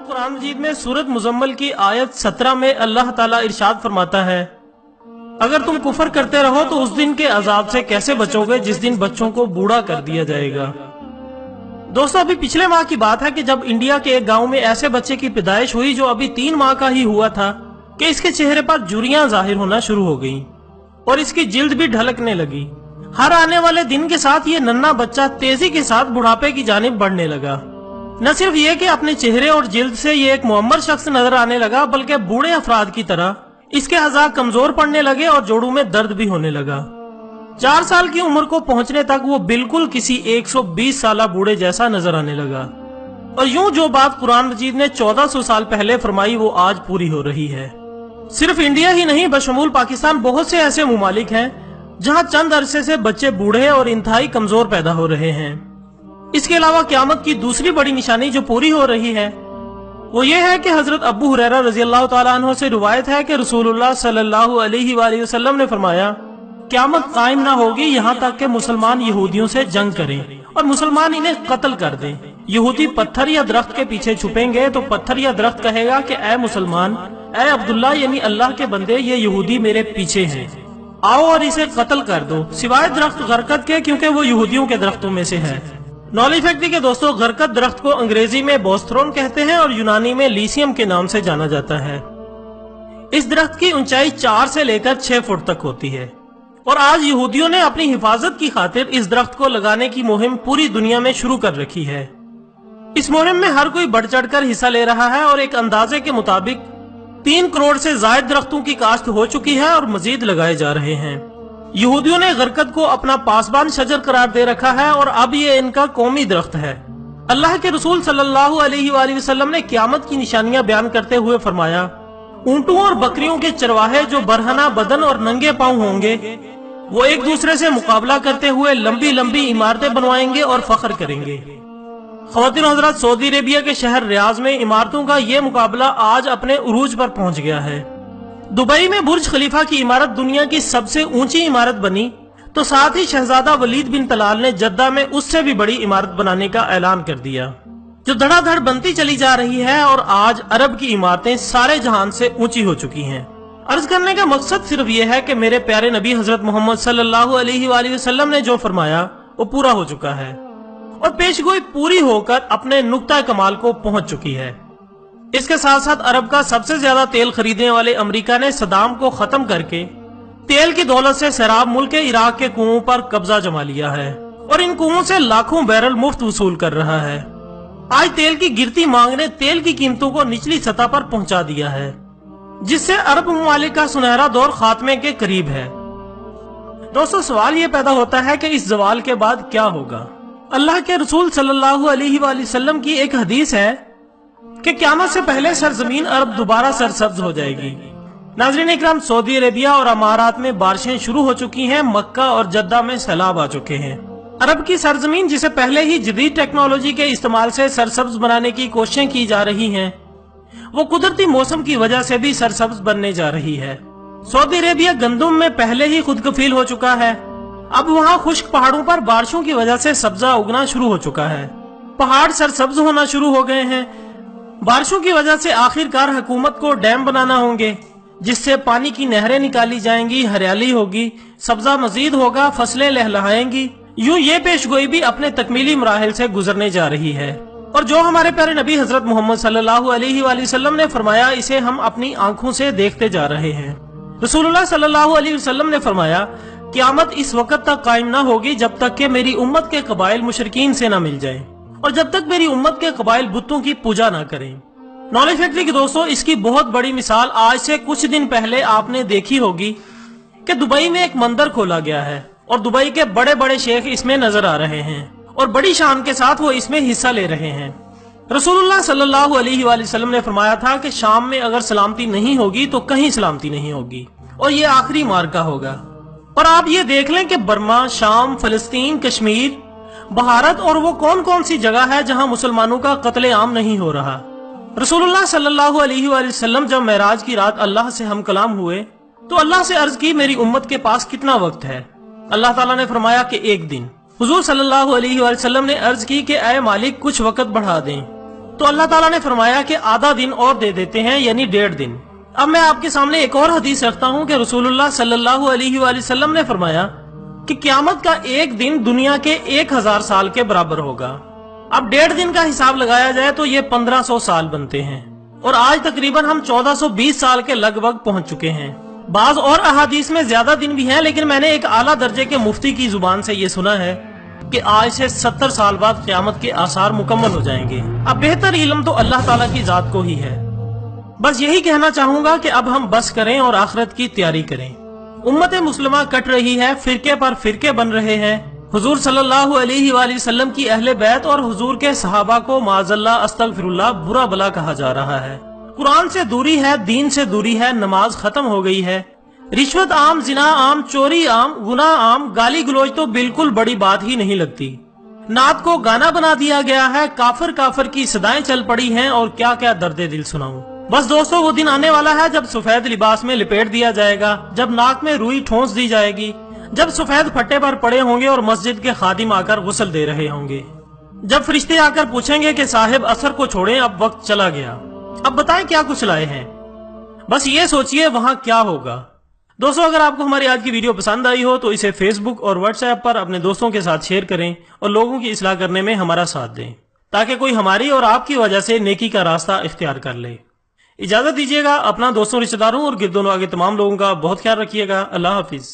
कुरान मजीद में सूरत मुजम्मल की आयत 17 में अल्लाह ताला इरशाद फरमाता है, अगर तुम कुफर करते रहो तो उस दिन के अजाब से कैसे बचोगे जिस दिन बच्चों को बूढ़ा कर दिया जाएगा। दोस्तों, अभी पिछले माह की बात है कि जब इंडिया के एक गांव में ऐसे बच्चे की पैदाइश हुई जो अभी 3 माह का ही हुआ था कि इसके चेहरे पर झुर्रियां जाहिर होना शुरू हो गईं और इसकी जिल्द भी ढलकने लगी। हर आने वाले दिन के साथ ये नन्हा बच्चा तेजी के साथ बुढ़ापे की जानिब बढ़ने लगा। न सिर्फ ये कि अपने चेहरे और जिल्द से ये एक मुअम्मर शख्स नजर आने लगा, बल्कि बूढ़े अफराद की तरह इसके अज़ा कमजोर पड़ने लगे और जोड़ों में दर्द भी होने लगा। 4 साल की उम्र को पहुंचने तक वो बिल्कुल किसी 120 साल बूढ़े जैसा नजर आने लगा। और यूं जो बात कुरान मजीद ने 1400 साल पहले फरमाई वो आज पूरी हो रही है। सिर्फ इंडिया ही नहीं, बशमूल पाकिस्तान बहुत से ऐसे मुमालिक हैं जहां चंद अरसे से बच्चे बूढ़े और इंतहाई कमजोर पैदा हो रहे हैं। इसके अलावा क़यामत की दूसरी बड़ी निशानी जो पूरी हो रही है वो ये है कि हजरत अबू हुरैरा रज़ी अल्लाह तआला अन्हु से रिवायत है कि रसूलुल्लाह सल्लल्लाहु अलैहि वसल्लम ने फरमाया, क़यामत कायम ना होगी यहाँ तक कि मुसलमान यहूदियों से जंग करें और मुसलमान इन्हें कत्ल कर दें। यहूदी पत्थर या दरख्त के पीछे छुपेंगे तो पत्थर या दरख्त कहेगा कि ऐ मुसलमान, ऐ अब्दुल्ला यानी अल्लाह के बंदे, ये यहूदी मेरे पीछे है, आओ और इसे कत्ल कर दो, सिवाय दरख्त गरकत के, क्योंकि वो यहूदियों के दरख्तों में से है। नॉलेज फैक्ट्री के दोस्तों, गरकत दरख्त को अंग्रेजी में बोस्थ्रोन कहते हैं और यूनानी में लीसियम के नाम से जाना जाता है। इस दरख्त की ऊंचाई 4 से लेकर 6 फुट तक होती है और आज यहूदियों ने अपनी हिफाजत की खातिर इस दरख्त को लगाने की मुहिम पूरी दुनिया में शुरू कर रखी है। इस मुहिम में हर कोई बढ़ चढ़ कर हिस्सा ले रहा है और एक अंदाजे के मुताबिक 3 करोड़ से ज्यादा दरख्तों की काश्त हो चुकी है और मजीद लगाए जा रहे हैं। यहूदियों ने गरकत को अपना पासबान शजर करार दे रखा है और अब ये इनका कौमी दरख्त है। अल्लाह के रसूल सल्लल्लाहु अलैहि वसल्लम ने क़यामत की निशानियां बयान करते हुए फरमाया, ऊंटों और बकरियों के चरवाहे जो बरहना बदन और नंगे पांव होंगे वो एक दूसरे से मुकाबला करते हुए लंबी लंबी इमारतें बनवाएंगे और फख्र करेंगे। ख़वातीन हज़रात, सऊदी अरेबिया के शहर रियाज में इमारतों का ये मुकाबला आज अपने उरूज पर पहुंच गया है। दुबई में बुर्ज खलीफा की इमारत दुनिया की सबसे ऊंची इमारत बनी तो साथ ही शहजादा वलीद बिन तलाल ने जद्दा में उससे भी बड़ी इमारत बनाने का ऐलान कर दिया, जो धड़ाधड़ बनती चली जा रही है और आज अरब की इमारतें सारे जहान से ऊंची हो चुकी हैं। अर्ज करने का मकसद सिर्फ ये है कि मेरे प्यारे नबी हजरत मोहम्मद सल्लल्लाहु अलैहि वसल्लम ने जो फरमाया वो पूरा हो चुका है और पेशगोई पूरी होकर अपने नुक्ता कमाल को पहुंच चुकी है। इसके साथ साथ अरब का सबसे ज्यादा तेल खरीदने वाले अमेरिका ने सदाम को खत्म करके तेल की दौलत से सैराब मुल्क इराक के कुओं पर कब्जा जमा लिया है और इन कुओं से लाखों बैरल मुफ्त वसूल कर रहा है। आज तेल की गिरती मांग ने तेल की कीमतों को निचली सतह पर पहुंचा दिया है, जिससे अरब ममालिक का सुनहरा दौर खात्मे के करीब है। दोस्तों, सवाल ये पैदा होता है कि इस जवाल के बाद क्या होगा। अल्लाह के रसूल सल्लल्लाहु अलैहि वसल्लम की एक हदीस है कि क़यामत से पहले सरजमीन अरब दोबारा सरसब्ज हो जाएगी। नाज़रीन इकराम, सऊदी अरेबिया और अमारात में बारिशें शुरू हो चुकी हैं, मक्का और जद्दा में सैलाब आ चुके हैं। अरब की सरजमीन जिसे पहले ही जदीद टेक्नोलॉजी के इस्तेमाल से सरसब्ज बनाने की कोशिशें की जा रही हैं, वो कुदरती मौसम की वजह से भी सरसब्ज बनने जा रही है। सऊदी अरेबिया गंदुम में पहले ही खुद कफील हो चुका है। अब वहाँ खुश्क पहाड़ों पर बारिशों की वजह से सब्जा उगना शुरू हो चुका है, पहाड़ सरसब्ज होना शुरू हो गए हैं। बारिशों की वजह से आखिरकार हुकूमत को डैम बनाना होंगे जिससे पानी की नहरें निकाली जाएंगी, हरियाली होगी, सब्जा मजीद होगा, फसलें लहलहाएंगी। यूं ये पेशगोई भी अपने तकमीली मराहिल से गुजरने जा रही है और जो हमारे प्यारे नबी हजरत मोहम्मद सल्लल्लाहु अलैहि वसल्लम ने फरमाया इसे हम अपनी आंखों से देखते जा रहे हैं। रसूलुल्लाह सल्लल्लाहु अलैहि वसल्लम ने फरमाया, क़यामत इस वक्त तक कायम ना होगी जब तक कि मेरी उम्मत के कबाइल मुशरिकीन से न मिल जाएं और जब तक मेरी उम्मत के कबाइल बुतों की पूजा ना करें। नॉलेज फैक्ट्री के दोस्तों, इसकी बहुत बड़ी मिसाल आज से कुछ दिन पहले आपने देखी होगी कि दुबई में एक मंदिर खोला गया है और दुबई के बड़े बड़े शेख इसमें नजर आ रहे हैं और बड़ी शान के साथ वो इसमें हिस्सा ले रहे हैं। रसूलुल्लाह सल्लल्लाहु अलैहि वसल्लम ने फरमाया था कि शाम में अगर सलामती नहीं होगी तो कहीं सलामती नहीं होगी और ये आखिरी मार्का होगा। और आप ये देख लें कि बर्मा, शाम, फलस्तीन, कश्मीर, भारत और वो कौन कौन सी जगह है जहां मुसलमानों का कत्ले आम नहीं हो रहा। रसूलुल्लाह सल्लल्लाहु अलैहि वसल्लम जब मेराज की रात अल्लाह से हम कलाम हुए तो अल्लाह से अर्ज की, मेरी उम्मत के पास कितना वक्त है। अल्लाह ताला ने फरमाया कि 1 दिन। हुजूर सल्लल्लाहु अलैहि वसल्लम ने अर्ज की कि ऐ मालिक कुछ वक्त बढ़ा दें। तो अल्लाह ताला ने फरमाया कि आधा दिन और दे देते हैं, यानी 1.5 दिन। अब मैं आपके सामने एक और हदीस रखता हूँ कि रसूलुल्लाह सल्लल्लाहु अलैहि वसल्लम ने फरमाया कि क़यामत का एक दिन दुनिया के 1000 साल के बराबर होगा। अब 1.5 दिन का हिसाब लगाया जाए तो ये 1500 साल बनते हैं, और आज तकरीबन हम 1420 साल के लगभग पहुंच चुके हैं। बाज और अहादीस में ज्यादा दिन भी हैं, लेकिन मैंने एक आला दर्जे के मुफ्ती की जुबान से ये सुना है कि आज से 70 साल बाद क़यामत के आसार मुकम्मल हो जाएंगे। अब बेहतर इल्म तो अल्लाह ताला की जात को ही है। बस यही कहना चाहूंगा कि अब हम बस करें और आखिरत की तैयारी करें। उम्मत मुस्लिमा कट रही है, फिरके पर फिरके बन रहे हैं। हुजूर सल्लल्लाहु अलैहि वसल्लम की अहले बैत और हुजूर के सहाबा को माज़अल्लाह अस्तगफिरुल्लाह बुरा भला कहा जा रहा है। कुरान से दूरी है, दीन से दूरी है, नमाज खत्म हो गई है, रिश्वत आम, जिना आम, चोरी आम, गुनाह आम, गाली गलौज तो बिल्कुल बड़ी बात ही नहीं लगती। नात को गाना बना दिया गया है, काफिर काफिर की सदाएं चल पड़ी हैं, और क्या क्या दर्दे दिल सुनाऊं। बस दोस्तों, वो दिन आने वाला है जब सफेद लिबास में लिपेट दिया जाएगा, जब नाक में रुई ठोंस दी जाएगी, जब सफेद फट्टे पर पड़े होंगे और मस्जिद के खादिम आकर गुस्ल दे रहे होंगे, जब फरिश्ते आकर पूछेंगे कि साहिब असर को छोड़ें, अब वक्त चला गया, अब बताएं क्या कुछ लाए हैं। बस ये सोचिए वहां क्या होगा। दोस्तों, अगर आपको हमारी आज की वीडियो पसंद आई हो तो इसे फेसबुक और व्हाट्सएप पर अपने दोस्तों के साथ शेयर करें और लोगों की इस्लाह करने में हमारा साथ दें, ताकि कोई हमारी और आपकी वजह से नेकी का रास्ता इख्तियार कर ले। इजाजत दीजिएगा। अपना, दोस्तों, रिश्तेदारों और गिरदोनवां के तमाम लोगों का बहुत ख्याल रखिएगा। अल्लाह हाफिज।